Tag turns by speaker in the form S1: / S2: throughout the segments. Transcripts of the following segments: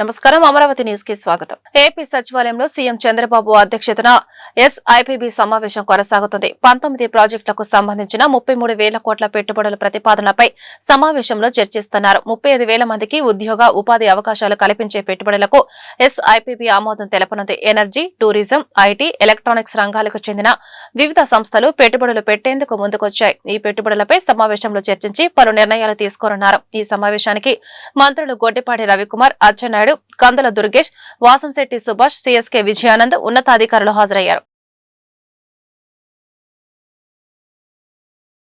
S1: నమస్కారం అమరావతి న్యూస్ కి స్వాగతం. ఏపీ సచివాలయంలో సీఎం చంద్రబాబు అధ్యక్షతన ఎస్ఐపిబి సమావేశం కొనసాగుతుంది. 19 ప్రాజెక్టులకు సంబంధించిన 33,000 కోట్ల పెట్టుబడుల ప్రతిపాదనపై సమావేశంలో చర్చిస్తున్నారు. 35,000 మందికి ఉద్యోగ ఉపాధి అవకాశాలు కల్పించే పెట్టుబడులకు ఎస్ఐపిబి ఆమోదం తెలపనుంది. ఎనర్జీ, టూరిజం, ఐటీ, ఎలక్ట్రానిక్స్ రంగాలకు చెందిన వివిధ సంస్థలు పెట్టుబడులు పెట్టేందుకు ముందుకొచ్చాయి. ఈ పెట్టుబడులపై సమావేశంలో చర్చించి పలు నిర్ణయాలు తీసుకోనున్నారు. ఈ సమావేశానికి మంత్రులు గొడ్డిపాటి రవికుమార్, అచ్చెన్నాయుడు, కందుల దుర్గేష్, వాసంశెట్టి సుభాష్, సిఎస్కే విజయానంద్ ఉన్నతాధికారులు హాజరయ్యారు.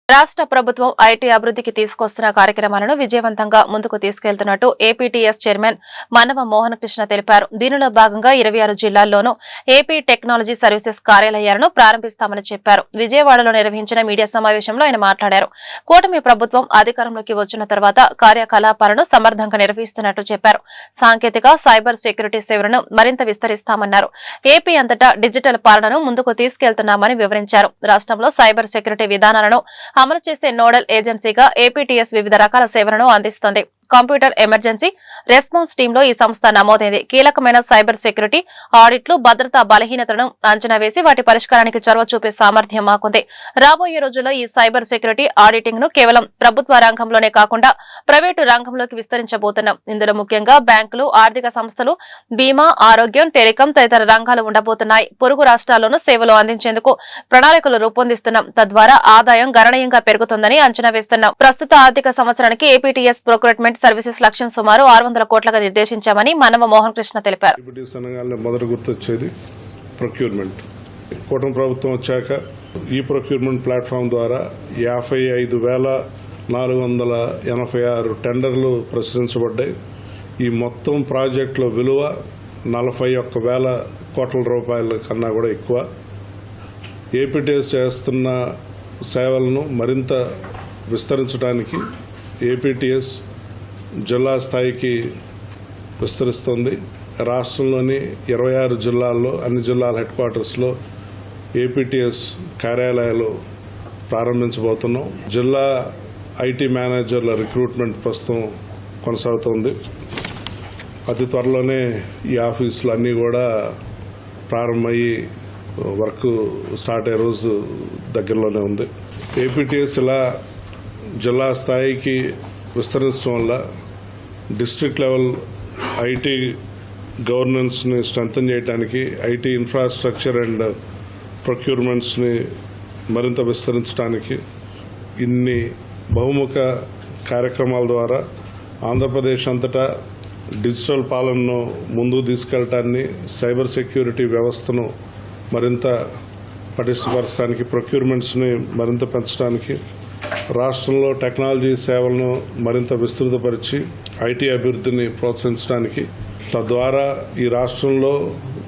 S1: రాష్ట్ర ప్రభుత్వం ఐటీ అభివృద్ధికి తీసుకొస్తున్న కార్యక్రమాలను విజయవంతంగా ముందుకు తీసుకెళ్తున్నట్టు ఏపీటీఎస్ చైర్మన్ మనవ మోహన్ కృష్ణ తెలిపారు. దీనిలో భాగంగా 26 జిల్లాల్లోనూ ఏపీ టెక్నాలజీ సర్వీసెస్ కార్యాలయాలను ప్రారంభిస్తామని చెప్పారు. విజయవాడలో నిర్వహించిన మీడియా సమావేశంలో ఆయన మాట్లాడారు. కూటమి ప్రభుత్వం అధికారంలోకి వచ్చిన తర్వాత కార్యకలాపాలను సమర్థంగా నిర్వహిస్తున్నట్టు చెప్పారు. సాంకేతిక, సైబర్ సెక్యూరిటీ సేవలను మరింత విస్తరిస్తామన్నారు. ఏపీ అంతటా డిజిటల్ పాలనను ముందుకు తీసుకెళ్తున్నామని వివరించారు. రాష్ట్రంలో సైబర్ సెక్యూరిటీ విధానాలను అమలు చేసే నోడల్ ఏజెన్సీగా ఏపీటీఎస్ వివిధ రకాల సేవలను అందిస్తోంది. కంప్యూటర్ ఎమర్జెన్సీ రెస్పాన్స్ టీంలో ఈ సంస్థ నమోదైంది. కీలకమైన సైబర్ సెక్యూరిటీ ఆడిట్లు, భద్రతా బలహీనతలను అంచనా వేసి వాటి పరిష్కారానికి చొరవ చూపే సామర్థ్యం మాకుంది. రాబోయే రోజుల్లో ఈ సైబర్ సెక్యూరిటీ ఆడిటింగ్ ను కేవలం ప్రభుత్వ రంగంలోనే కాకుండా ప్రైవేటు రంగంలోకి విస్తరించబోతున్నాం. ఇందులో ముఖ్యంగా బ్యాంకులు, ఆర్థిక సంస్థలు, బీమా, ఆరోగ్యం, టెలికాం తదితర రంగాలు ఉండబోతున్నాయి. పొరుగు రాష్ట్రాల్లోనూ సేవలు అందించేందుకు ప్రణాళికలు రూపొందిస్తున్నాం. తద్వారా ఆదాయం గణనీయంగా పెరుగుతుందని అంచనా వేస్తున్నాం. ప్రస్తుత ఆర్థిక సంవత్సరానికి ఏపీటీఎస్ ప్రొక్యూర్మెంట్ సర్వీసెస్ లక్ష్యం సుమారు 600 కోట్లుగా నిర్దేశించామని మనవ మోహన్ కృష్ణ తెలిపారు.
S2: మొదటి గుర్తొచ్చేది ప్రొక్యూర్మెంట్. కూటమి ప్రభుత్వం వచ్చాక ఈ ప్రొక్యూర్మెంట్ ప్లాట్ఫామ్ ద్వారా 55,486 టెండర్లు ప్రచురించబడ్డాయి. ఈ మొత్తం ప్రాజెక్టుల విలువ 41,000 కోట్ల రూపాయల కన్నా కూడా ఎక్కువ. ఏపీటీఎస్ చేస్తున్న సేవలను మరింత విస్తరించడానికి ఏపీటీఎస్ జిల్లా స్థాయికి విస్తరిస్తుంది. రాష్ట్రంలోని 26 జిల్లాల్లో అన్ని జిల్లాల హెడ్ క్వార్టర్స్లో ఏపీటీఎస్ కార్యాలయాలు ప్రారంభించబోతున్నాం. జిల్లా ఐటీ మేనేజర్ల రిక్రూట్మెంట్ ప్రస్తుతం కొనసాగుతోంది. అతి త్వరలోనే ఈ ఆఫీసులు అన్నీ కూడా ప్రారంభమయ్యి వర్క్ స్టార్ట్ అయ్యే రోజు దగ్గరలోనే ఉంది. ఏపీటీఎస్ ఇలా జిల్లా స్థాయికి విస్తరించడం వల్ల డిస్ట్రిక్ట్ లెవెల్ ఐటీ గవర్నెన్స్ని స్ట్రెంథన్ చేయడానికి, ఐటీ ఇన్ఫ్రాస్ట్రక్చర్ అండ్ ప్రొక్యూర్మెంట్స్ని మరింత విస్తరించడానికి ఇన్ని బహుముఖ కార్యక్రమాల ద్వారా ఆంధ్రప్రదేశ్ అంతటా డిజిటల్ పాలనను ముందుకు తీసుకెళ్లటాన్ని, సైబర్ సెక్యూరిటీ వ్యవస్థను మరింత పటిష్టపరచడానికి, ప్రొక్యూర్మెంట్స్ని మరింత పెంచడానికి, రాష్ట్రంలో టెక్నాలజీ సేవలను మరింత విస్తృతపరిచి ఐటీ అభివృద్ధిని ప్రోత్సహించడానికి, తద్వారా ఈ రాష్ట్రంలో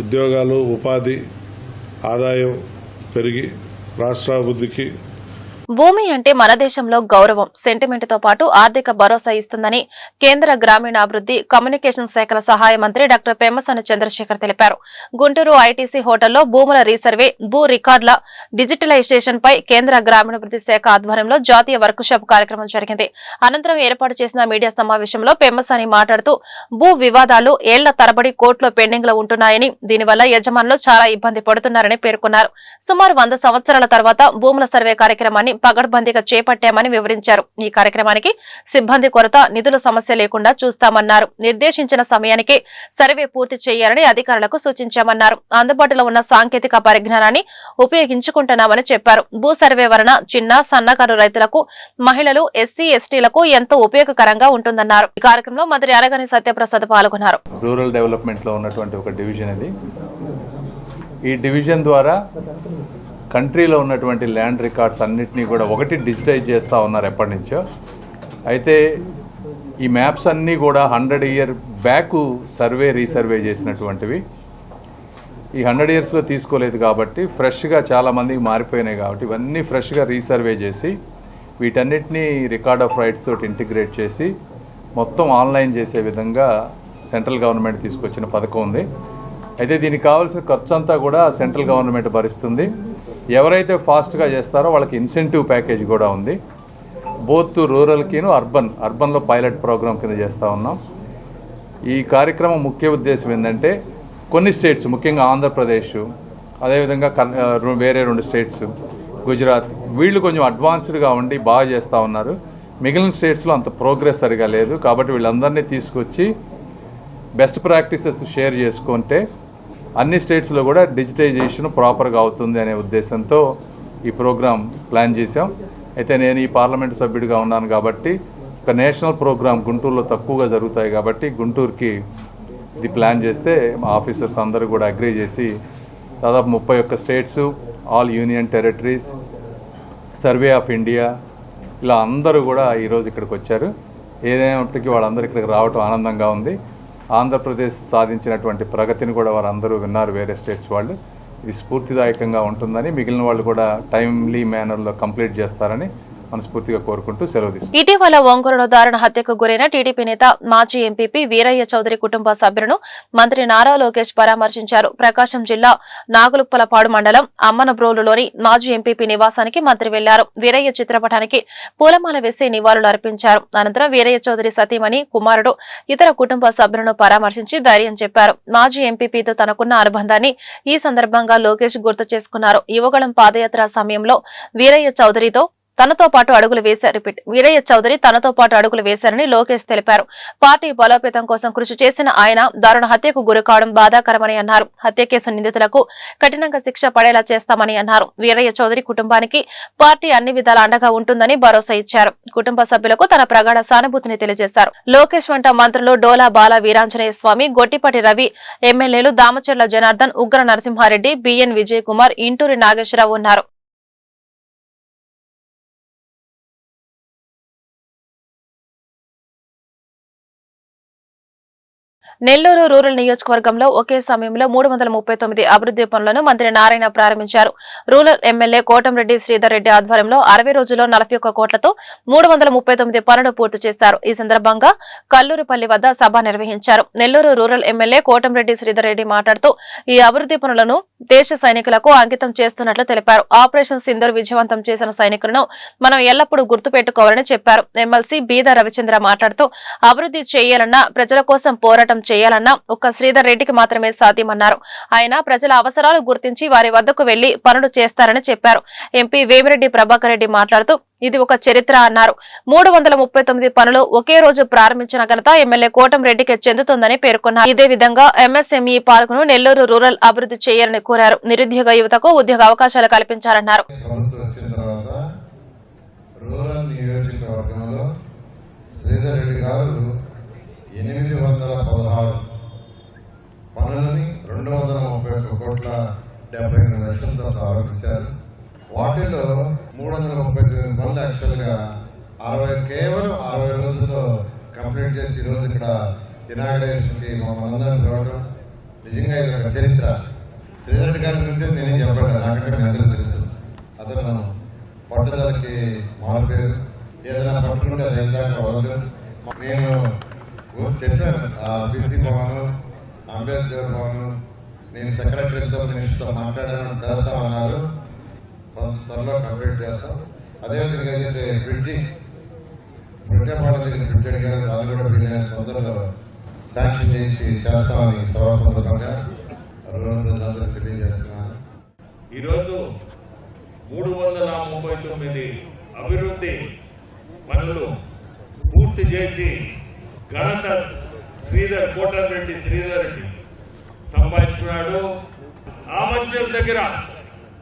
S2: ఉద్యోగాలు, ఉపాధి, ఆదాయం పెరిగి రాష్ట్రాభివృద్ధికి
S1: భూమి అంటే మన దేశంలో గౌరవం, సెంటిమెంట్ తో పాటు ఆర్థిక భరోసా ఇస్తుందని కేంద్ర గ్రామీణాభివృద్ది, కమ్యూనికేషన్ శాఖల సహాయ మంత్రి డాక్టర్ పెమ్మసాని చంద్రశేఖర్ తెలిపారు. గుంటూరు ఐటీసీ హోటల్లో భూముల రీసర్వే, భూ రికార్డుల డిజిటలైజేషన్ పై కేంద్ర గ్రామీణాభివృద్ది శాఖ ఆధ్వర్యంలో జాతీయ వర్క్ షాప్ కార్యక్రమం జరిగింది. అనంతరం ఏర్పాటు చేసిన మీడియా సమావేశంలో పెమ్మసాని మాట్లాడుతూ భూ వివాదాలు ఏళ్ల తరబడి కోర్టులో పెండింగ్ లో ఉంటున్నాయని, దీనివల్ల యజమానులు చాలా ఇబ్బంది పడుతున్నారని పేర్కొన్నారు. సుమారు 100 సంవత్సరాల తర్వాత భూముల సర్వే కార్యక్రమాన్ని పగడ్బందీగా చేపట్టామని వివరించారు. ఈ కార్యక్రమానికి సిబ్బంది కొరత, నిధుల సమస్య లేకుండా చూస్తామన్నారు. నిర్దేశించిన సమయానికి సర్వే పూర్తి చేయాలని అధికారులకు సూచించామన్నారు. అందుబాటులో ఉన్న సాంకేతిక పరిజ్ఞానాన్ని ఉపయోగించుకుంటున్నామని చెప్పారు. భూ సర్వే వలన చిన్న, సన్నకారు రైతులకు, మహిళలు, ఎస్సీ, ఎస్టీలకు ఎంతో ఉపయోగకరంగా ఉంటుందన్నారు. ఈ కార్యక్రమంలో మంత్రి అరగని సత్యప్రసాద్ పాల్గొన్నారు.
S3: రూరల్ డెవలప్మెంట్ లో ఉన్నటువంటి ఒక డివిజన్ ఇది. ఈ డివిజన్ ద్వారా కంట్రీలో ఉన్నటువంటి ల్యాండ్ రికార్డ్స్ అన్నిటినీ కూడా ఒకటి డిజిటైజ్ చేస్తూ ఉన్నారు ఎప్పటి నుంచో. అయితే ఈ మ్యాప్స్ అన్నీ కూడా 100 ఇయర్ బ్యాక్ సర్వే రీసర్వే చేసినటువంటివి. ఈ 100 ఇయర్స్లో తీసుకోలేదు కాబట్టి ఫ్రెష్గా చాలామందికి మారిపోయినాయి కాబట్టి ఇవన్నీ ఫ్రెష్గా రీసర్వే చేసి వీటన్నిటినీ రికార్డ్ ఆఫ్ రైట్స్ తోటి ఇంటిగ్రేట్ చేసి మొత్తం ఆన్లైన్ చేసే విధంగా సెంట్రల్ గవర్నమెంట్ తీసుకొచ్చిన పథకం ఉంది. అయితే దీనికి కావాల్సిన ఖర్చు అంతా కూడా సెంట్రల్ గవర్నమెంట్ భరిస్తుంది. ఎవరైతే ఫాస్ట్గా చేస్తారో వాళ్ళకి ఇన్సెంటివ్ ప్యాకేజ్ కూడా ఉంది. బోత్ రూరల్కిను అర్బన్లో పైలట్ ప్రోగ్రామ్ కింద చేస్తూ ఉన్నాం. ఈ కార్యక్రమం ముఖ్య ఉద్దేశం ఏంటంటే కొన్ని స్టేట్స్, ముఖ్యంగా ఆంధ్రప్రదేశ్, అదేవిధంగా వేరే 2 స్టేట్స్, గుజరాత్, వీళ్ళు కొంచెం అడ్వాన్స్డ్గా ఉండి బాగా చేస్తూ ఉన్నారు. మిగిలిన స్టేట్స్లో అంత ప్రోగ్రెస్ సరిగా లేదు. కాబట్టి వీళ్ళందరినీ తీసుకొచ్చి బెస్ట్ ప్రాక్టీసెస్ షేర్ చేసుకుంటే అన్ని స్టేట్స్లో కూడా డిజిటైజేషన్ ప్రాపర్గా అవుతుంది అనే ఉద్దేశంతో ఈ ప్రోగ్రాం ప్లాన్ చేశాం. అయితే నేను ఈ పార్లమెంటు సభ్యుడిగా ఉన్నాను కాబట్టి ఒక నేషనల్ ప్రోగ్రాం గుంటూరులో తక్కువగా జరుగుతాయి కాబట్టి గుంటూరుకి ఇది ప్లాన్ చేస్తే మా ఆఫీసర్స్ అందరూ కూడా అగ్రీ చేసి దాదాపు 31 states, all union territories, survey of India, ఇలా అందరూ కూడా ఈరోజు ఇక్కడికి వచ్చారు. ఏదైనప్పటికీ వాళ్ళందరూ ఇక్కడికి రావటం ఆనందంగా ఉంది. ఆంధ్రప్రదేశ్ సాధించినటువంటి ప్రగతిని కూడా వారందరూ విన్నారు, వేరే స్టేట్స్ వాళ్ళు. ఇది స్ఫూర్తిదాయకంగా ఉంటుందని, మిగిలిన వాళ్ళు కూడా టైమ్లీ మేనర్లో కంప్లీట్ చేస్తారని మనస్ఫూర్తిగా కోరుకుంటూ సెలవు తీసుకుంటాం.
S1: ఇటీవల ఒంగోలులో దారుణ హత్యకు గురైన టీడీపీ నేత మాజీ ఎంపీపీ వీరయ్య చౌదరి కుటుంబ సభ్యులను మంత్రి నారా లోకేష్ పరామర్శించారు. ప్రకాశం జిల్లా నాగులుప్పలపాడు మండలం అమ్మనబ్రోలులోని మాజీ ఎంపీపీ నివాసానికి మంత్రి వెళ్లారు. వీరయ్య చిత్రపటానికి పూలమాల వేసి నివాళులు అర్పించారు. అనంతరం వీరయ్య చౌదరి సతీమణి, కుమారుడు, ఇతర కుటుంబ సభ్యులను పరామర్శించి ధైర్యం చెప్పారు. మాజీ ఎంపీపీతో తనకున్న అనుబంధాన్ని ఈ సందర్భంగా లోకేష్ గుర్తు చేసుకున్నారు. యువగళం పాదయాత్ర సమయంలో వీరయ్య చౌదరి తనతో పాటు అడుగులు వేశారని లోకేష్ తెలిపారు. పార్టీ బలోపేతం కోసం కృషి చేసిన ఆయన దారుణ హత్యకు గురికావడం బాధాకరమని అన్నారు. హత్య కేసు నిందితులకు కఠినంగా శిక్ష పడేలా చేస్తామని అన్నారు. వీరయ్య చౌదరి కుటుంబానికి పార్టీ అన్ని విధాల అండగా ఉంటుందని భరోసా ఇచ్చారు. కుటుంబ సభ్యులకు తన ప్రగాఢ సానుభూతిని తెలియజేశారు. లోకేష్ వెంట మంత్రులు డోలా బాల వీరాంజనేయ స్వామి, గొట్టిపాటి రవి, ఎమ్మెల్యేలు దామచర్ల జనార్దన్, ఉగ్ర నరసింహారెడ్డి, బిఎన్ విజయ్ కుమార్, ఇంటూరి నాగేశ్వరరావు ఉన్నారు. నెల్లూరు రూరల్ నియోజకవర్గంలో ఒకే సమయంలో 339 అభివృద్ది పనులను మంత్రి నారాయణ ప్రారంభించారు. రూరల్ ఎమ్మెల్యే కోటంరెడ్డి శ్రీధర్ రెడ్డి ఆధ్వర్యంలో 60 రోజుల్లో 41 కోట్లతో 339 పనులు పూర్తి చేశారు. ఈ సందర్భంగా కల్లూరుపల్లి వద్ద సభ నిర్వహించారు. నెల్లూరు రూరల్ ఎమ్మెల్యే కోటంరెడ్డి శ్రీధర్ రెడ్డి మాట్లాడుతూ ఈ అభివృద్ది పనులను దేశ సైనికులకు అంకితం చేస్తున్నట్లు తెలిపారు. ఆపరేషన్ సింధూర్ విజయవంతం చేసిన సైనికులను మనం ఎల్లప్పుడూ గుర్తుపెట్టుకోవాలని చెప్పారు. ఎమ్మెల్సీ బీద రవిచంద్ర మాట్లాడుతూ అభివృద్ది చేయాలన్నా, ప్రజల కోసం పోరాటం చేయాలన్నా ఒక్క శ్రీధర్ రెడ్డికి మాత్రమే సాధ్యమన్నారు. ఆయన ప్రజల అవసరాలు గుర్తించి వారి వద్దకు వెళ్లి పనులు చేస్తారని చెప్పారు. ఎంపీ వేమిరెడ్డి ప్రభాకర్ రెడ్డి మాట్లాడుతూ ఇది ఒక చరిత్ర అన్నారు. 339 పనులు ఒకే రోజు ప్రారంభించిన ఘనత ఎమ్మెల్యే కోటంరెడ్డికి చెందుతుందని పేర్కొన్నారు. ఇదే విధంగా ఎంఎస్ఎంఈ పార్కును నెల్లూరు రూరల్ అభివృద్ధి చేయాలని కోరారు. నిరుద్యోగ యువతకు ఉద్యోగ అవకాశాలు కల్పించాలన్నారు.
S4: రూరల్ నియోజకవర్గంలో శ్రీధర్ రెడ్డి గారు 816 పనులని 231 కోట్ల 78 లక్షలతో ప్రారంభించారు. వాటిలో 339 పనులు యాక్చువల్గా కేవలం 60 రోజుల్లో కంప్లీట్ చేసి ఈరోజు ఇక్కడ ఇనాగ్రేషన్కి మనందరం రావడం నిజంగా ఇది ఒక చరిత్ర. శ్రీధర్ రెడ్డి గారి గురించి నేనేం చెప్పాను, నాకంటే మీ అందరూ తెలుసు. అతను పట్టుదలకి మారిపోయారు. ఏదైనా పట్టుకుంటే అది ఎందాక వదలదు. నేను చెప్పాను, బీసీ భవన్, అంబేద్కర్ భవన్, నేను సెక్రటరీతో మినిస్టర్తో మాట్లాడాను, చేస్తామన్నారు. త్వరలో కంప్లీట్ చేస్తాం. అదేవిధంగా ఏదైతే బ్రిడ్జి పుట్టేపాడ దగ్గర బ్రిడ్జి అడిగారు, అది కూడా వీలైన తొందరలో శాంక్షన్ చేయించి చేస్తామని సభా సందర్భంగా తెలియజేస్తున్నాను.
S5: ఈరోజు 339 అభివృద్ధి పనులు పూర్తి చేసి ఘనత కోటంరెడ్డి శ్రీధర్ రెడ్డి సంపాదించుకున్నాడు. ఆమంచెల దగ్గర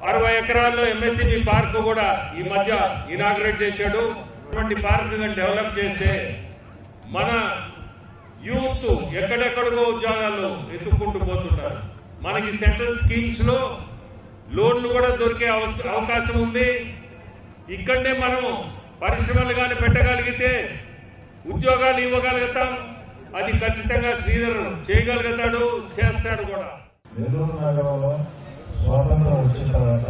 S5: 60 ఎకరాల్లో ఎంఎస్ఎంఈ పార్క్ కూడా ఈ మధ్య ఇనాగ్రేట్ చేశాడు. ఇటువంటి పార్క్ డెవలప్ చేస్తే మన యూత్ ఎక్కడెక్కడికో ఉద్యోగాలు ఎత్తుక్కుంటూ పోతుంటారు. మనకి సెంట్రల్ స్కీమ్స్ లో లోన్లు కూడా దొరికే అవకాశం ఉంది. ఇక్కడనే మనం పరిశ్రమలు కానీ పెట్టగలిగితే ఉద్యోగాలు ఇవ్వగలుగుతాం. అది ఖచ్చితంగా శ్రీధర్ చేయగలుగుతాడు, చేస్తాడు కూడా.
S6: నెల్లూరు నగరంలో స్వాతంత్రం వచ్చిన తర్వాత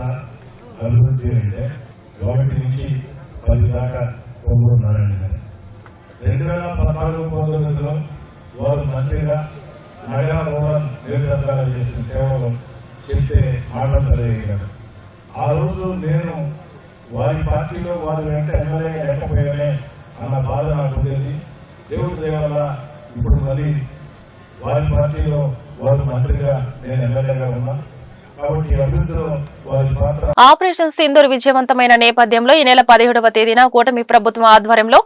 S6: అభివృద్ధి అంటే 1 నుంచి 10 దాకా పొందుతున్నారండి. 2014-19లో వారు మంత్రిగా నగర రూరల్ నియోజకవర్గాలు చేసిన సేవలు చెప్తే మాట్లాడగలిగారు. ఆ రోజు నేను వారి పార్టీలో వారి వెంట ఎమ్మెల్యేగా లేకపోయానే అన్న బాధ నాకు ఉండేది. దేవుడి దయ వల్ల ఇప్పుడు మళ్ళీ వారి పార్టీలో వారు మంత్రిగా, నేను ఎమ్మెల్యేగా ఉన్నా. కాబట్టి అభివృద్ధిలో వారి పాత్ర.
S1: ఆపరేషన్ సింధూర్ విజయవంతమైన నేపథ్యంలో ఈ నెల 17వ తేదీన కూటమి ప్రభుత్వం ఆధ్వర్యంలో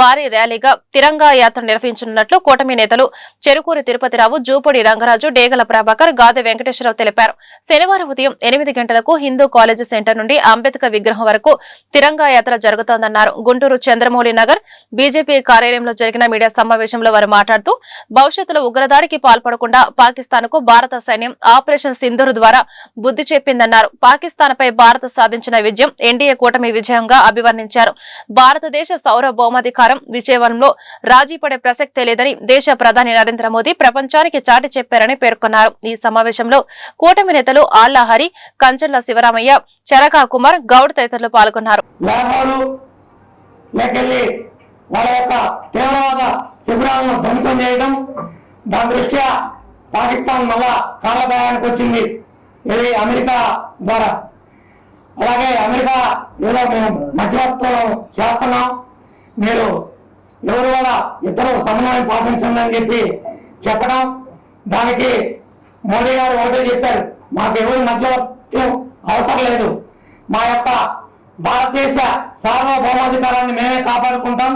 S1: భారీ ర్యాలీగా తిరంగా యాత్ర నిర్వహించనున్నట్లు కూటమి నేతలు చెరుకూరి తిరుపతిరావు, జూపూడి రంగరాజు, డేగల ప్రభాకర్, గాదె వెంకటేశ్వరరావు తెలిపారు. శనివారం ఉదయం 8 గంటలకు హిందూ కాలేజీ సెంటర్ నుండి అంబేద్కర్ విగ్రహం వరకు తిరంగా యాత్ర జరుగుతోందన్నారు. గుంటూరు చంద్రమౌళి నగర్ బీజేపీ కార్యాలయంలో జరిగిన మీడియా సమావేశంలో వారు మాట్లాడుతూ భవిష్యత్తులో ఉగ్రదాడికి పాల్పడకుండా పాకిస్తాన్కు భారత సైన్యం ఆపరేషన్ సింధూర్ ద్వారా బుద్ధి చెప్పిందన్నారు. పాకిస్తాన్పై భారత్ సాధించిన విజయం ఎన్డీఏ కూటమి విజయంగా అభివర్ణించారు. భారతదేశ సార్వభౌమాధికారం విజయంలో రాజీ పడే ప్రసక్తే లేదని దేశ ప్రధాని నరేంద్ర మోదీ ప్రపంచానికి చాటి చెప్పారని పేర్కొన్నారు. ఈ సమావేశంలో కూటమి నేతలు ఆళ్లహరి, కంచర్ల శివరామయ్య, చరకా కుమార్ గౌడ్ తదితరులు పాల్గొన్నారు.
S7: వాళ్ళ యొక్క తీవ్రవాద శిబిరాలను ధ్వంసం చేయడం, దాని దృష్ట్యా పాకిస్తాన్ మళ్ళా కాలభాగానికి వచ్చింది, ఇది అమెరికా ద్వారా. అలాగే అమెరికా ఏదో మేము మధ్యవర్తం చేస్తున్నాం, మీరు ఎవరు కూడా ఇద్దరు సమన్వయం పాటించండి అని చెప్పి చెప్పడం, దానికి మోడీ గారు ఒకటే చెప్పారు, మాకు ఎవరు మధ్యవర్తం అవసరం లేదు, మా యొక్క భారతదేశ సార్వభౌమాధికారాన్ని మేమే కాపాడుకుంటాం.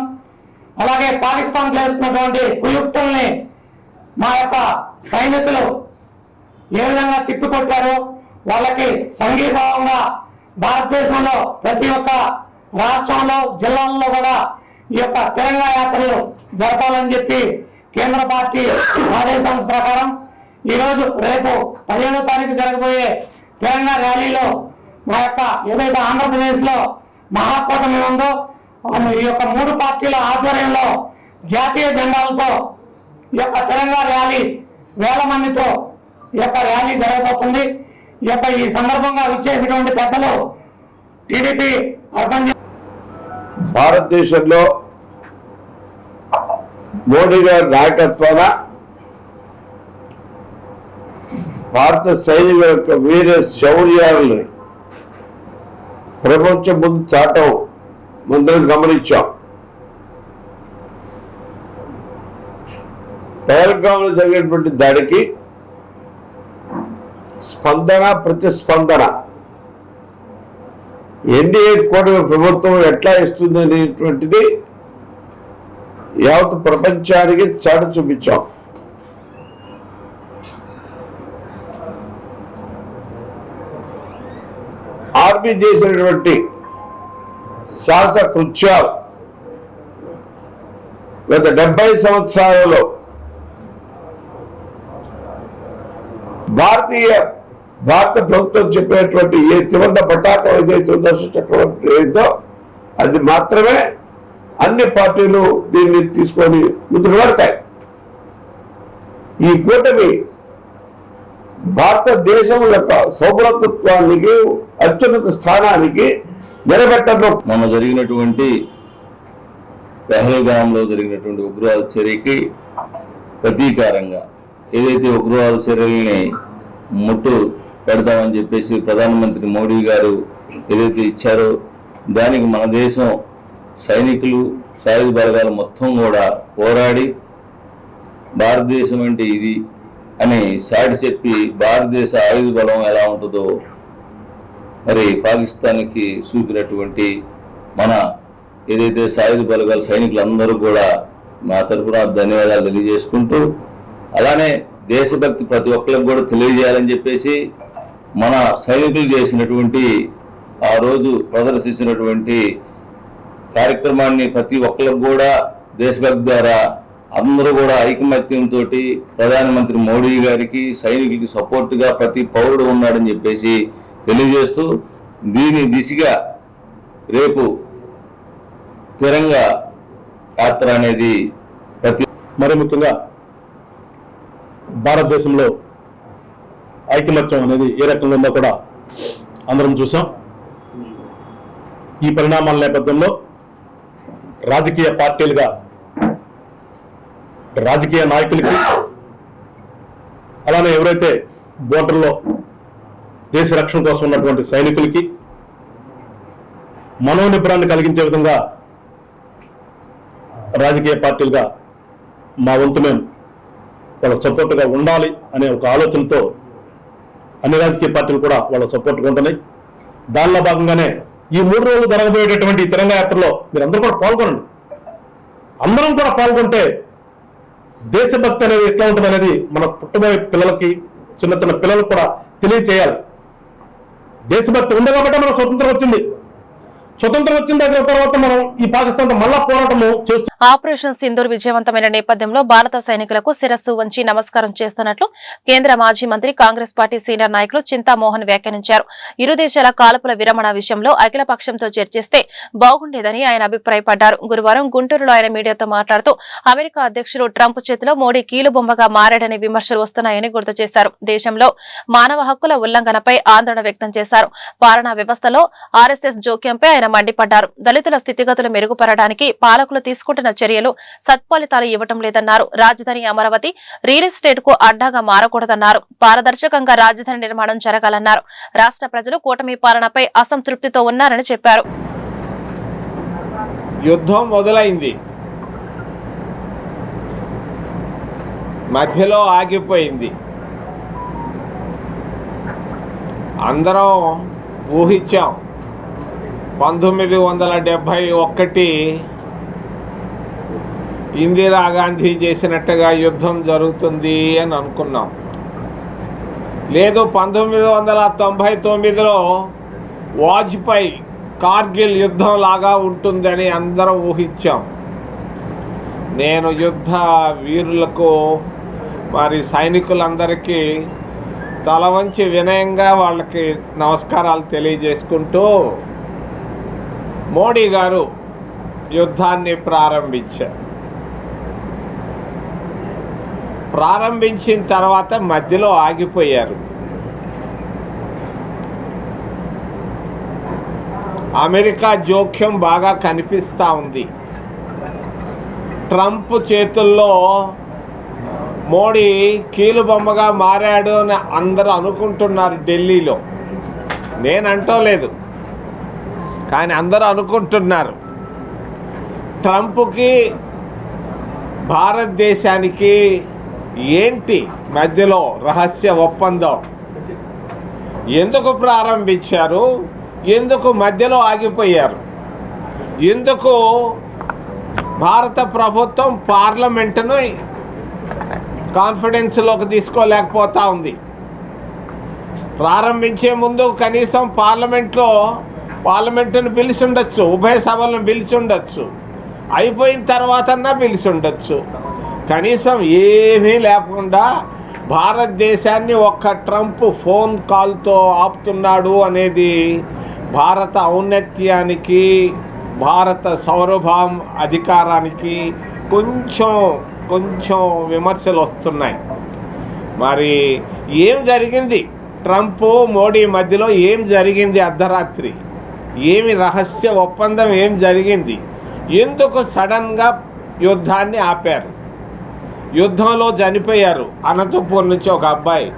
S7: అలాగే పాకిస్తాన్ చేస్తున్నటువంటి కుయుక్తుల్ని మా యొక్క సైనికులు ఏ విధంగా తిప్పికొట్టారో వాళ్ళకి సంఘీభావంగా భారతదేశంలో ప్రతి ఒక్క రాష్ట్రంలో, జిల్లాల్లో కూడా ఈ యొక్క తిరంగా యాత్రలు జరపాలని చెప్పి కేంద్ర పార్టీ ఆదేశాల ప్రకారం ఈరోజు రేపు 15వ తారీఖు జరగబోయే తిరంగా ర్యాలీలో మా యొక్క ఏదైతే ఆంధ్రప్రదేశ్లో మహాకూటమి ఉందో ఈ యొక్క 3 పార్టీల ఆధ్వర్యంలో జాతీయ జెండాలతో ఈ యొక్క తిరంగా ర్యాలీ వేల మందితో ఈ యొక్క ర్యాలీ జరగబోతుంది. ఈ సందర్భంగా విచ్చేసినటువంటి పెద్దలు టీడీపీ
S8: భారతదేశంలో మోడీ గారి నాయకత్వాన భారత సైనికుల యొక్క వీర శౌర్యాలని ప్రపంచం ముందు చాటం ముందు గమనించాం. పహల్గాంలో జరిగినటువంటి దాడికి స్పందన, ప్రతిస్పందన ఎన్డీఏ కూటమి ప్రభుత్వం ఎట్లా ఇస్తుంది అనేటువంటిది యావత్ ప్రపంచానికి చాటి చూపించాం. ఆర్మీ చేసినటువంటి సాహస కృత్యాలు గత 70 సంవత్సరాలలో భారత ప్రభుత్వం చెప్పినటువంటి ఏ త్రివర్ణ పతాకం ఏదైతే ఉందో, చక్రవర్తి ఏదో అది మాత్రమే అన్ని పార్టీలు దీన్ని తీసుకొని ముందుకు పెడతాయి. ఈ కూటమి భారతదేశం యొక్క సౌభ్రతత్వానికి, అత్యున్నత స్థానానికి నిలబెట్టడం.
S9: మొన్న జరిగినటువంటి పహల్గాంలో జరిగినటువంటి ఉగ్రవాద చర్యకి ప్రతీకారంగా ఏదైతే ఉగ్రవాద చర్యల్ని ముట్టు పెడతామని చెప్పేసి ప్రధానమంత్రి మోడీ గారు ఏదైతే ఇచ్చారో దానికి మన దేశం సైనికులు, సాయుధ బలగాలు మొత్తం కూడా పోరాడి భారతదేశం అంటే ఇది అని సాటి చెప్పి భారతదేశ ఆయుధ బలం ఎలా ఉంటుందో మరి పాకిస్తాన్కి చూపినటువంటి మన ఏదైతే సాయుధ బలగాల సైనికులందరూ కూడా మా తరఫున ధన్యవాదాలు తెలియజేసుకుంటూ, అలానే దేశభక్తి ప్రతి ఒక్కరికి కూడా తెలియజేయాలని చెప్పేసి మన సైనికులు చేసినటువంటి ఆ రోజు ప్రదర్శించినటువంటి కార్యక్రమాన్ని ప్రతి ఒక్కరికి కూడా దేశభక్తి ద్వారా అందరూ కూడా ఐకమత్యంతో ప్రధానమంత్రి మోడీ గారికి, సైనికులకి సపోర్టుగా ప్రతి పౌరుడు ఉన్నాడని చెప్పేసి తెలియజేస్తూ, దీని దిశగా రేపు తిరంగా యాత్ర అనేది
S10: మరి ముఖ్యంగా భారతదేశంలో ఐకమత్యం అనేది ఏ రకంగా ఉందో కూడా అందరం చూసాం. ఈ పరిణామాల నేపథ్యంలో రాజకీయ పార్టీలుగా రాజకీయ నాయకులకి, అలానే ఎవరైతే బోర్డర్లో దేశ రక్షణ కోసం ఉన్నటువంటి సైనికులకి మనోనిబ్బరాన్ని కలిగించే విధంగా రాజకీయ పార్టీలుగా మా వంతు మేము వాళ్ళ సపోర్ట్గా ఉండాలి అనే ఒక ఆలోచనతో అన్ని రాజకీయ పార్టీలు కూడా వాళ్ళ సపోర్ట్గా ఉంటున్నాయి. దానిలో భాగంగానే ఈ 3 రోజులు జరగబోయేటటువంటి తిరంగా యాత్రలో మీరందరూ కూడా పాల్గొనండి. అందరం కూడా పాల్గొంటే దేశభక్తి అనేది ఎట్లా ఉంటుంది అనేది మన పుట్టబోయే పిల్లలకి, చిన్న చిన్న పిల్లలకు కూడా తెలియచేయాలి. దేశభక్తి ఉంది కాబట్టి మనకు స్వతంత్రం వచ్చింది. స్వతంత్రం వచ్చిన దగ్గర తర్వాత మనం ఈ పాకిస్తాన్తో మళ్ళా పోరాటము చేస్తూ
S1: ఆపరేషన్ సింధూర్ విజయవంతమైన నేపథ్యంలో భారత సైనికులకు శిరస్సు వంచి నమస్కారం చేస్తున్నట్లు కేంద్ర మాజీ మంత్రి కాంగ్రెస్ పార్టీ సీనియర్ నాయకులు చింతామోహన్ వ్యాఖ్యానించారు. ఇరు దేశాల కాల్పుల విరమణ విషయంలో అఖిలపక్షంతో చర్చిస్తే బాగుండేదని ఆయన అభిప్రాయపడ్డారు. గురువారం గుంటూరులో ఆయన మీడియాతో మాట్లాడుతూ అమెరికా అధ్యక్షుడు ట్రంప్ చేతిలో మోడీ కీలుబొమ్మగా మారాడనే విమర్శలు వస్తున్నాయని గుర్తు చేశారు. దేశంలో మానవ హక్కుల ఉల్లంఘనపై ఆందోళన వ్యక్తం చేశారు. పాలనా వ్యవస్థలో ఆర్ఎస్ఎస్ జోక్యంపై ఆయన మండిపడ్డారు. దళితుల స్థితిగతులు మెరుగుపరడానికి పాలకులు తీసుకుంటున్న చర్యలు సత్ఫలితాలు ఇవ్వటం లేదన్నారు. రాజధాని అమరావతి రియల్ ఎస్టేట్ కు అడ్డాగా మారకూడదన్నారు. పారదర్శకంగా రాజధాని నిర్మాణం జరగాలన్నారు. రాష్ట్ర ప్రజలు కూటమి పాలనపై అసంతృప్తితో ఉన్నారని చెప్పారు.
S11: యుద్ధం మొదలైంది, మధ్యలో ఆగిపోయింది. అందరం ఊహించాం 1971 ఇందిరాగాంధీ చేసినట్టుగా యుద్ధం జరుగుతుంది అని అనుకున్నాం. లేదు 1999లో వాజ్పేయి కార్గిల్ యుద్ధం లాగా ఉంటుందని అందరం ఊహించాం. నేను యుద్ధ వీరులకు మరి సైనికులందరికీ తల వంచి వినయంగా వాళ్ళకి నమస్కారాలు తెలియజేసుకుంటూ మోడీ గారు యుద్ధాన్ని ప్రారంభించిన తర్వాత మధ్యలో ఆగిపోయారు. అమెరికా జోక్యం బాగా కనిపిస్తూ ఉంది. ట్రంప్ చేతుల్లో మోడీ కీలుబొమ్మగా మారాడు అని అందరూ అనుకుంటున్నారు ఢిల్లీలో. నేను అంటలేదు, కానీ అందరూ అనుకుంటున్నారు. ట్రంప్కి భారతదేశానికి ఏంటి మధ్యలో రహస్య ఒప్పందం? ఎందుకు ప్రారంభించారు? ఎందుకు మధ్యలో ఆగిపోయారు? ఎందుకు భారత ప్రభుత్వం పార్లమెంటును కాన్ఫిడెన్స్లోకి తీసుకోలేకపోతా ఉంది? ప్రారంభించే ముందు కనీసం పార్లమెంటును పిలిచి ఉండొచ్చు, ఉభయ సభలను పిలిచి ఉండొచ్చు, అయిపోయిన తర్వాతన్నా పిలిచి ఉండొచ్చు. కనీసం ఏమీ లేకుండా భారతదేశాన్ని ఒక్క ట్రంప్ ఫోన్ కాల్తో ఆపుతున్నాడు అనేది భారత ఔన్నత్యానికి, భారత సౌరభం అధికారానికి కొంచెం విమర్శలు వస్తున్నాయి. మరి ఏం జరిగింది? ట్రంప్ మోడీ మధ్యలో ఏం జరిగింది? అర్ధరాత్రి ఏమి రహస్య ఒప్పందం ఏం జరిగింది? ఎందుకు సడన్గా యుద్ధాన్ని ఆపారు? యుద్ధంలో చనిపోయారు అనంతపూర్ నుంచి ఒక అబ్బాయి,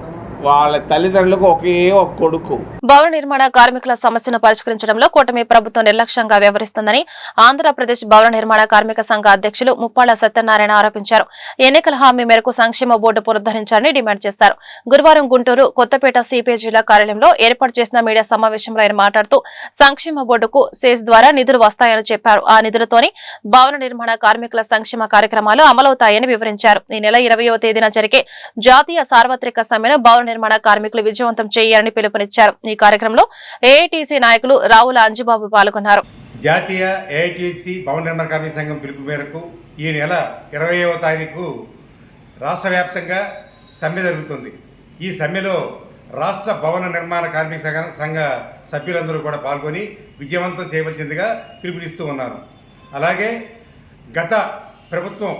S11: వాళ్ళ తల్లిదండ్రులకు ఒకే ఒక కొడుకు.
S1: భవన నిర్మాణ కార్మికుల సమస్యను పరిష్కరించడంలో కూటమి ప్రభుత్వం నిర్లక్ష్యంగా వ్యవహరిస్తుందని ఆంధ్రప్రదేశ్ భవన నిర్మాణ కార్మిక సంఘ అధ్యక్షులు ముప్పాళ్ల సత్యనారాయణ ఆరోపించారు. ఎన్నికల హామీ మేరకు సంక్షేమ బోర్డు పునరుద్ధరించాలని డిమాండ్ చేశారు. గురువారం గుంటూరు కొత్తపేట సిపిఐ జిల్లా కార్యాలయంలో ఏర్పాటు చేసిన మీడియా సమావేశంలో ఆయన మాట్లాడుతూ సంక్షేమ బోర్డుకు సెస్ ద్వారా నిధులు వస్తాయని చెప్పారు. ఆ నిధులతోనే భవన నిర్మాణ కార్మికుల సంక్షేమ కార్యక్రమాలు అమలవుతాయని వివరించారు. ఈ నెల 20వ తేదీన జరిగే జాతీయ సార్వత్రిక సమ్మెను భవన నిర్మాణ కార్మికులు విజయవంతం చేయాలని పిలుపునిచ్చారు. ఈ కార్యక్రమంలో ఏఐటీసీ నాయకులు రావుల అంజుబాబు పాల్గొన్నారు.
S12: జాతీయ ఏఐటీసీ భవన నిర్మాణ కార్మిక సంఘం పిలుపు మేరకు ఈ నెల 20వ తారీఖు రాష్ట్ర వ్యాప్తంగా సమ్మె జరుగుతుంది. ఈ సమ్మెలో రాష్ట్ర భవన నిర్మాణ కార్మిక సంఘ సభ్యులందరూ కూడా పాల్గొని విజయవంతం చేయవలసిందిగా పిలుపునిస్తూ ఉన్నారు. అలాగే గత ప్రభుత్వం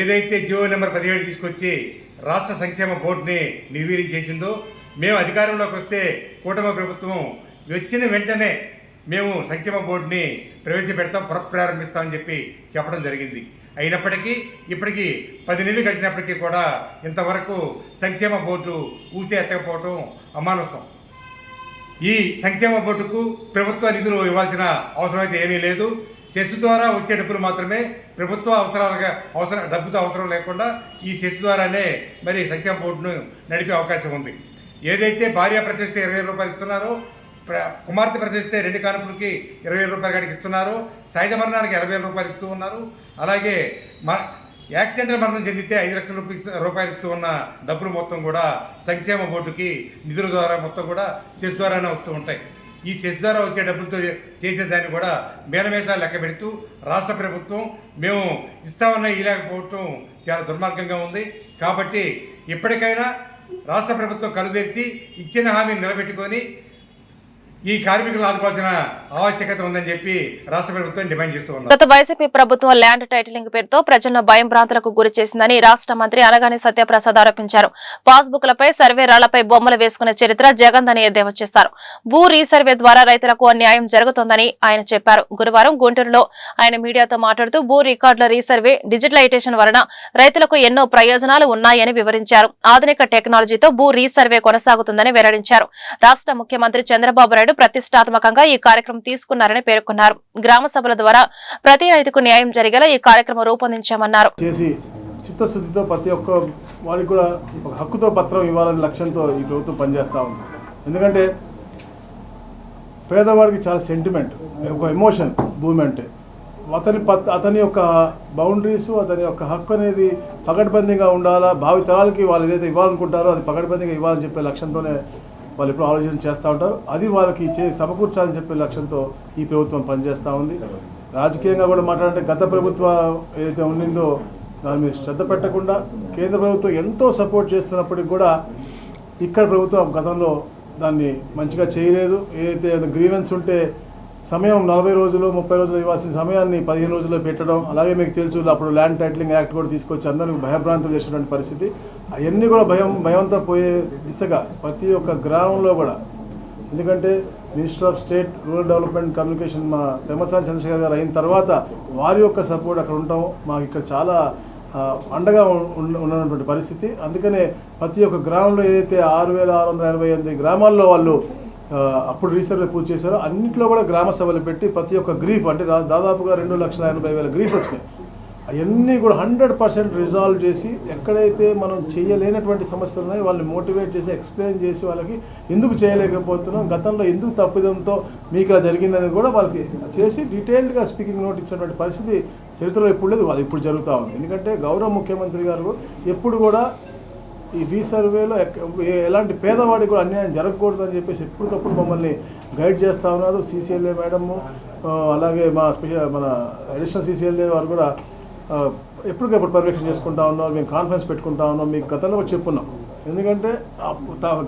S12: ఏదైతే జియో నెంబర్ 17 తీసుకొచ్చి రాష్ట్ర సంక్షేమ బోర్డుని నిర్వీర్యం చేసిందో, మేము అధికారంలోకి వస్తే కూటమి ప్రభుత్వం వచ్చిన వెంటనే మేము సంక్షేమ బోర్డుని ప్రవేశపెడతాం, పునఃప్రారంభిస్తామని చెప్పి చెప్పడం జరిగింది. అయినప్పటికీ ఇప్పటికీ 10 నెలలు గడిచినప్పటికీ కూడా ఇంతవరకు సంక్షేమ బోర్డు ఊసే ఎత్తకపోవడం అమానుషం. ఈ సంక్షేమ బోర్డుకు ప్రభుత్వ నిధులు ఇవ్వాల్సిన అవసరం అయితే ఏమీ లేదు. సెస్ ద్వారా వచ్చే డబ్బులు మాత్రమే ప్రభుత్వ డబ్బుతో అవసరం లేకుండా ఈ సెస్ ద్వారానే మరి సంక్షేమ బోర్డును నడిపే అవకాశం ఉంది. ఏదైతే భార్య ప్రశస్తే 20,000 రూపాయలు ఇస్తున్నారో, కుమార్తె ప్రశస్తే 2 కానుపులకి 20,000 రూపాయలు కాడికి ఇస్తున్నారు, సహజ మరణానికి 40,000 రూపాయలు ఇస్తూ ఉన్నారు. అలాగే యాక్సిడెంటల్ మరణం చెందితే 5 లక్షల రూపాయలు ఇస్తూ ఉన్న డబ్బులు మొత్తం కూడా సంక్షేమ బోర్డుకి నిధుల ద్వారా మొత్తం కూడా సెస్ ద్వారానే వస్తూ ఉంటాయి. ఈ సెస్ ద్వారా వచ్చే డబ్బులతో చేసేదాన్ని కూడా మేనమేసాలు లెక్క పెడుతూ రాష్ట్ర ప్రభుత్వం మేము ఇస్తామన్నా ఇలాకపోవటం చాలా దుర్మార్గంగా ఉంది. కాబట్టి ఇప్పటికైనా రాష్ట్ర ప్రభుత్వం కలుదెరిచి ఇచ్చిన హామీని నిలబెట్టుకొని ఈ కార్మికులను ఆదుకోవాల్సిన ఆవశ్యకత ఉందని చెప్పి రాష్ట్ర ప్రభుత్వం డిమాండ్ చేస్తూ ఉన్నారు.
S1: గత వైసీపీ ప్రభుత్వం ల్యాండ్ టైటిలింగ్ పేరుతో ప్రజలను భయం భ్రాంతులకు గురి చేసిందని రాష్ట్ర మంత్రి అనగాని సత్యప్రసాద్ ఆరోపించారు. పాస్బుక్లపై సర్వే రాళ్లపై బొమ్మలు వేసుకునే చరిత్ర జగందని ఎద్దేవా చేశారు. భూ రీసర్వే ద్వారా రైతులకు అన్యాయం జరుగుతోందని ఆయన చెప్పారు. గురువారం గుంటూరులో ఆయన మీడియాతో మాట్లాడుతూ భూ రికార్డుల రీసర్వే డిజిటలైజేషన్ వలన రైతులకు ఎన్నో ప్రయోజనాలు ఉన్నాయని వివరించారు. ఆధునిక టెక్నాలజీతో భూ రీసర్వే కొనసాగుతుందని వెల్లడించారు. రాష్ట్ర ముఖ్యమంత్రి చంద్రబాబు నాయుడు ప్రతిష్టాత్మకంగా ఈ కార్యక్రమం తీసుకున్నారని పేర్కొన్నారు. గ్రామ సభల ద్వారా ప్రతి రైతుకు న్యాయం జరిగేలా ఈ కార్యక్రమం రూపొందించామన్నారు.
S10: చిత్తశుద్ధితో ప్రతి ఒక్క వారికి కూడా ఒక హక్కుతో పత్రం ఇవ్వాలనే లక్ష్యంతో ఈ ప్రభుత్వం పనిచేస్తూ ఉంది. ఎందుకంటే పేదవాడికి చాలా సెంటిమెంట్, ఒక ఎమోషన్ భూమి అంటే. అతని యొక్క బౌండరీస్, అతని యొక్క హక్కు అనేది పకడ్బందీగా ఉండాలా, భావి తరాలకి వాళ్ళు ఏదైతే ఇవ్వాలనుకుంటారో అది పకడ్బందీగా ఇవ్వాలని చెప్పే లక్ష్యంతోనే వాళ్ళు ఎప్పుడు ఆలోచన చేస్తూ ఉంటారు. అది వాళ్ళకి సమకూర్చాలని చెప్పే లక్ష్యంతో ఈ ప్రభుత్వం పనిచేస్తూ ఉంది. రాజకీయంగా కూడా మాట్లాడంటే గత ప్రభుత్వం ఏదైతే ఉండిందో దాని మీద శ్రద్ధ పెట్టకుండా కేంద్ర ప్రభుత్వం ఎంతో సపోర్ట్ చేస్తున్నప్పటికి కూడా ఇక్కడ ప్రభుత్వం గతంలో దాన్ని మంచిగా చేయలేదు. ఏదైతే గ్రీవెన్స్ ఉంటే సమయం 40 రోజులు 30 రోజులు ఇవ్వాల్సిన సమయాన్ని 15 రోజుల్లో పెట్టడం, అలాగే మీకు తెలుసు అప్పుడు ల్యాండ్ టైటిలింగ్ యాక్ట్ కూడా తీసుకొచ్చి అందరికీ భయభ్రాంతులు చేసినటువంటి పరిస్థితి. అవన్నీ కూడా భయంతో పోయే దిశగా ప్రతి ఒక్క గ్రామంలో కూడా, ఎందుకంటే minister of state rural development communication మా పెమ్మసాని చంద్రశేఖర్ గారు అయిన తర్వాత వారి యొక్క సపోర్ట్ అక్కడ ఉండటం మాకు ఇక్కడ చాలా అండగా ఉన్నటువంటి పరిస్థితి. అందుకనే ప్రతి ఒక్క గ్రామంలో ఏదైతే 6,688 గ్రామాల్లో వాళ్ళు అప్పుడు రీసర్వే పూర్తి చేశారో అన్నింటిలో కూడా గ్రామ సభలు పెట్టి ప్రతి ఒక్క గ్రీఫ్ అంటే దాదాపుగా 2,80,000 గ్రీఫ్ వచ్చినాయి. అవన్నీ కూడా 100% రిజాల్వ్ చేసి ఎక్కడైతే మనం చేయలేనటువంటి సమస్యలు ఉన్నాయో వాళ్ళని మోటివేట్ చేసి ఎక్స్ప్లెయిన్ చేసి వాళ్ళకి ఎందుకు చేయలేకపోతున్నాం, గతంలో ఎందుకు తప్పిదంతో మీకు ఇలా జరిగిందని కూడా వాళ్ళకి చేసి డీటెయిల్డ్గా స్పీకింగ్ నోట్ ఇచ్చినటువంటి పరిస్థితి చరిత్రలో ఎప్పుడు లేదు, అది ఇప్పుడు జరుగుతూ ఉంది. ఎందుకంటే గౌరవ ముఖ్యమంత్రి గారు ఎప్పుడు కూడా ఈ రీసర్వేలో ఎలాంటి పేదవాడికి కూడా అన్యాయం జరగకూడదు అని చెప్పేసి ఎప్పటికప్పుడు మమ్మల్ని గైడ్ చేస్తూ ఉన్నారు. CCLA మేడము, అలాగే మన అడిషనల్ CCLA వారు కూడా ఎప్పటికప్పుడు పర్యవేక్షణ చేసుకుంటా ఉన్నాం. మేము కాన్ఫరెన్స్ పెట్టుకుంటా ఉన్నాం. మీకు గతంలో కూడా చెప్పున్నాం. ఎందుకంటే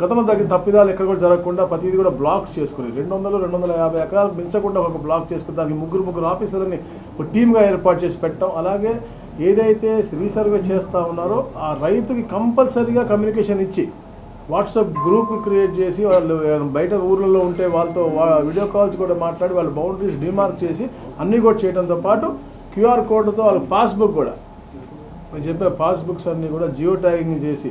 S10: గతంలో తగ్గిన తప్పిదాలు ఎక్కడ కూడా జరగకుండా ప్రతిదీ కూడా బ్లాక్స్ చేసుకుని 200-250 ఎకరాలు పెంచకుండా ఒక బ్లాక్ చేసుకుని దానికి ముగ్గురు ఆఫీసర్లని ఒక టీమ్గా ఏర్పాటు చేసి పెట్టాం. అలాగే ఏదైతే రీసర్వే చేస్తూ ఉన్నారో ఆ రైతుకి కంపల్సరీగా కమ్యూనికేషన్ ఇచ్చి వాట్సాప్ గ్రూప్ క్రియేట్ చేసి వాళ్ళు బయట ఊర్లలో ఉంటే వాళ్ళతో వీడియో కాల్స్ కూడా మాట్లాడి వాళ్ళ బౌండరీస్ డిమార్క్ చేసి అన్నీ కూడా చేయడంతో పాటు QR కోడ్తో వాళ్ళ పాస్బుక్ కూడా నేను చెప్పే పాస్బుక్స్ అన్నీ కూడా జియో ట్యాగింగ్ చేసి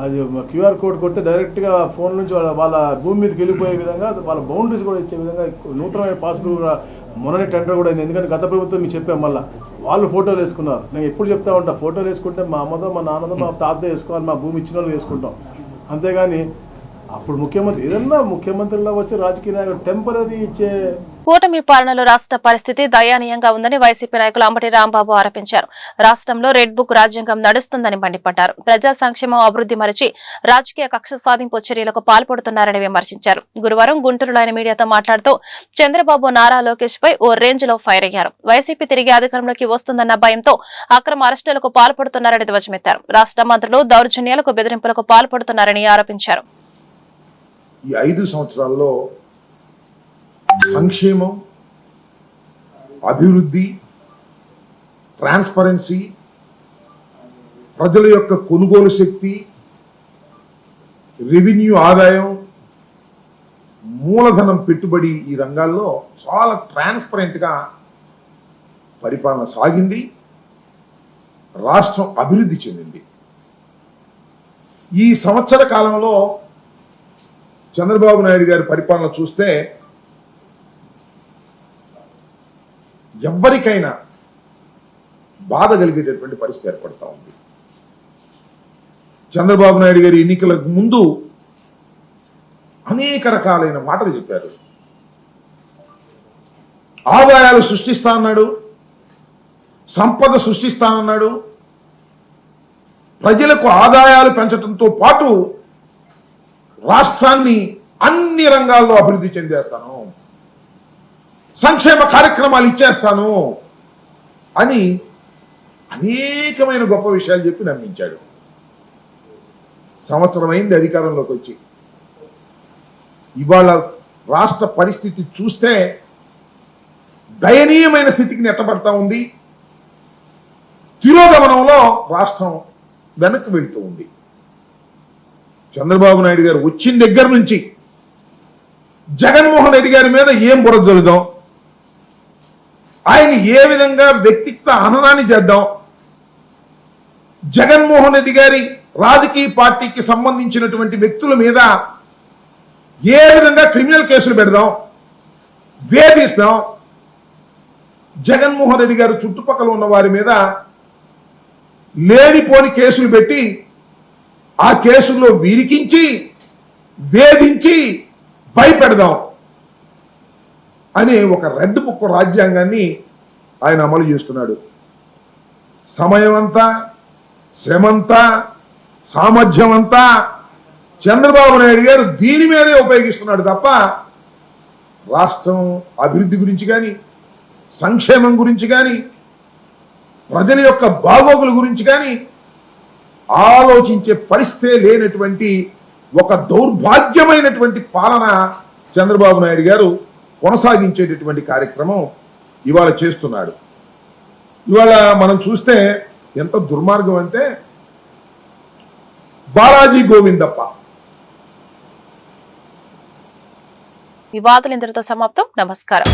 S10: అది QR కోడ్ కొట్టి డైరెక్ట్గా ఫోన్ నుంచి వాళ్ళ భూమి మీదకి వెళ్ళిపోయే విధంగా వాళ్ళ బౌండరీస్ కూడా ఇచ్చే విధంగా నూతనమైన పాస్బుక్ కూడా మొన్ననే టెండర్ కూడా అయింది. ఎందుకంటే గత ప్రభుత్వం మీకు చెప్పాం, మళ్ళీ వాళ్ళు ఫోటోలు వేసుకున్నారు. నేను ఎప్పుడు చెప్తా ఉంటా, ఫోటోలు వేసుకుంటే మా అమ్మతో మా నాన్నతో మా తాతతో వేసుకోవాలి, మా భూమి ఇచ్చిన వాళ్ళు వేసుకుంటాం. అంతేగాని అప్పుడు ముఖ్యమంత్రిలో వచ్చి రాజకీయ నాయకులు టెంపరీ ఇచ్చే
S1: కూటమి పాలనలో రాష్ట్ర పరిస్థితి దయనీయంగా ఉందని వైసీపీ నాయకులు అంబటి రాంబాబు ఆరోపించారు. రాష్ట్రంలో రెడ్ బుక్ రాజ్యాంగం నడుస్తుందని మండిపడ్డారు. ప్రజా సంక్షేమం అభివృద్ధి మరిచి రాజకీయ కక్ష సాధింపు చర్యలకు పాల్పడుతున్నారని విమర్శించారు. గురువారం గుంటూరులో ఆయన మీడియాతో మాట్లాడుతూ చంద్రబాబు నారా లోకేష్ పై ఓ రేంజ్ లో ఫైర్ అయ్యారు. వైసీపీ తిరిగి అధికారంలోకి వస్తుందన్న భయంతో అక్రమ అరెస్టులకు పాల్పడుతున్నారని ధ్వజమెత్తారు. రాష్ట్ర మంత్రులు దౌర్జన్యాలకు బెదిరింపులకు పాల్పడుతున్నారని ఆరోపించారు.
S13: ఈ 5 సంవత్సరాల్లో సంక్షేమం, అభివృద్ధి, ట్రాన్స్పరెన్సీ, ప్రజల యొక్క కొనుగోలు శక్తి, రెవెన్యూ ఆదాయం, మూలధనం పెట్టుబడి ఈ రంగాల్లో చాలా ట్రాన్స్పరెంట్గా పరిపాలన సాగింది. రాష్ట్రం అభివృద్ధి చెందింది. ఈ సంవత్సర కాలంలో చంద్రబాబు నాయుడు గారి పరిపాలన చూస్తే బాధ కలిగేటటువంటి పరిస్థితి ఏర్పడతా ఉంది. చంద్రబాబు నాయుడు గారి ఎన్నికలకు ముందు అనేక రకాలైన మాటలు చెప్పారు. ఆదాయాలు సృష్టిస్తా అన్నాడు, సంపద సృష్టిస్తానన్నాడు, ప్రజలకు ఆదాయాలు పెంచడంతో పాటు రాష్ట్రాన్ని అన్ని రంగాల్లో అభివృద్ధి చెందేస్తాను, సంక్షేమ కార్యక్రమాలు ఇచ్చేస్తాను అని అనేకమైన గొప్ప విషయాలు చెప్పి నమ్మించాడు. సంవత్సరం అయింది అధికారంలోకి వచ్చి. ఇవాళ రాష్ట్ర పరిస్థితి చూస్తే దయనీయమైన స్థితికి నెట్టబడతా ఉంది. తిరోగమనంలో రాష్ట్రం వెనక్కి వెళ్తూ ఉంది. చంద్రబాబు నాయుడు గారు వచ్చిన దగ్గర నుంచి జగన్మోహన్ రెడ్డి గారి మీద ఏం బురద జరుగుదాం, ఆయన ఏ విధంగా వ్యక్తిత్వ హననాన్ని చేద్దాం, జగన్మోహన్ రెడ్డి గారి రాజకీయ పార్టీకి సంబంధించినటువంటి వ్యక్తుల మీద ఏ విధంగా క్రిమినల్ కేసులు పెడదాం, వేధిస్తాం, జగన్మోహన్ రెడ్డి గారు చుట్టుపక్కల ఉన్న వారి మీద లేనిపోని కేసులు పెట్టి ఆ కేసుల్లో విరికించి వేధించి భయపెడదాం అనే ఒక రెడ్ బుక్ రాజ్యాంగాన్ని ఆయన అమలు చేస్తున్నాడు. సమయం అంతా, శ్రమంతా, సామర్థ్యం అంతా చంద్రబాబు నాయుడు గారు దీని మీదే ఉపయోగిస్తున్నాడు తప్ప రాష్ట్రం అభివృద్ధి గురించి కానీ, సంక్షేమం గురించి కానీ, ప్రజల యొక్క బాగోగుల గురించి కానీ ఆలోచించే పరిస్థితే లేనటువంటి ఒక దౌర్భాగ్యమైనటువంటి పాలన చంద్రబాబు నాయుడు గారు కొనసాగించేటటువంటి కార్యక్రమం ఇవాళ చేస్తున్నాడు. ఇవాళ మనం చూస్తే ఎంత దుర్మార్గం అంటే బాలాజీ గోవిందప్ప.
S1: ఈ వార్తలు ఇంతటితో సమాప్తం. నమస్కారం.